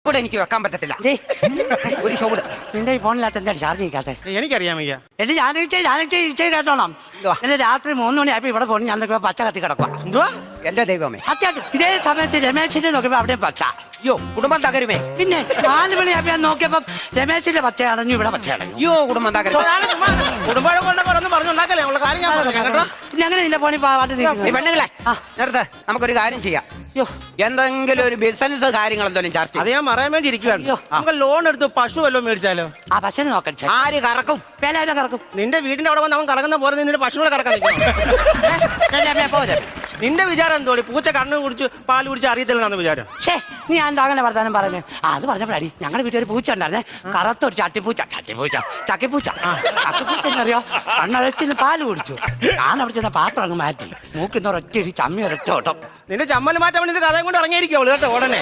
ഇവിടെ എനിക്ക് വെക്കാൻ പറ്റത്തില്ല. ഒരു ഷോട് നിന്റെ ഈ ഫോണിനകത്ത് എന്താ ചാർജ് ചെയ്യിക്കാത്തെ? എനിക്കറിയാം വയ്യ. എന്റെ ഞാനിച്ചേ കേട്ടോണം. എന്നെ രാത്രി 3 മണിയായപ്പോ ഇവിടെ പോയി ഞാൻ നോക്കിയപ്പോ പച്ച കത്തി കിടക്കുക. എന്തുവാ? എന്റെ ദൈവമേ, സത്യമായിട്ട് ഇതേ സമയത്ത് രമേശിന്റെ നോക്കിയപ്പോ അവിടെ പച്ച. അയ്യോ കുടുംബം തകരുമേ. പിന്നെ 4 മണിയായപ്പോ ഞാൻ നോക്കിയപ്പോ രമേശിന്റെ പച്ച അടഞ്ഞു, ഇവിടെ പച്ച അടഞ്ഞു. അയ്യോ കുടുംബം തകരും. കുടുംബം കൊണ്ടൊന്നും പറഞ്ഞുണ്ടാക്കല്ലേ ഉള്ള കാര്യം ഞാൻ പറഞ്ഞു കേട്ടോ. പിന്നെ അങ്ങനെ നിന്റെ ഫോണിൽ പാട്ട് ഈ പെണ്ണുങ്ങളെ നേരത്തെ നമുക്കൊരു കാര്യം ചെയ്യാം. എന്തെങ്കിലും ഒരു ബിസിനസ് കാര്യങ്ങൾ എന്തെങ്കിലും ചർച്ച. അത് ഞാൻ പറയാൻ വേണ്ടി ഇരിക്കുവാണ്. നമുക്ക് ലോൺ എടുത്ത് പശു വല്ലതും മേടിച്ചാലോ? ആ പശുവിനെ നോക്കട്ടെ. ആര് കറക്കും? വേല കറക്കും. നിന്റെ വീടിന്റെ അവിടെ വന്ന് അവൻ കറങ്ങുന്ന പോലെ നിന്റെ പശുവിനെ കറക്കാൻ നിന്റെ വിചാരം എന്തോടി? പൂച്ച കണ്ണ് കുടിച്ച് പാല് കുടിച്ച് അറിയത്തില്ലെന്നാണ് വിചാരം. നീ എന്താ അങ്ങനെ വർത്താനം പറഞ്ഞു? അത് പറഞ്ഞപ്പോഴാടി ഞങ്ങളുടെ വീട്ടിൽ ഒരു പൂച്ച ഉണ്ടായിരുന്നേ, കറുത്തൊരു ചട്ടിപ്പൂച്ച ചക്കിപ്പൂച്ച എന്നറിയോ? കണ്ണടച്ചിന്ന് പാല് കുടിച്ചു. ഞാൻ അവിടെ ചെന്ന പാത്രം അങ്ങ് മാറ്റി മൂക്കുന്ന ഒരൊറ്റ ചമ്മി ഒരൊറ്റ ഓട്ടം. നിന്റെ ചമ്മൽ മാറ്റാൻ വേണ്ടി കഥയും കൊണ്ട് ഇറങ്ങിയിരിക്കും അവള് കേട്ടോ ഉടനെ.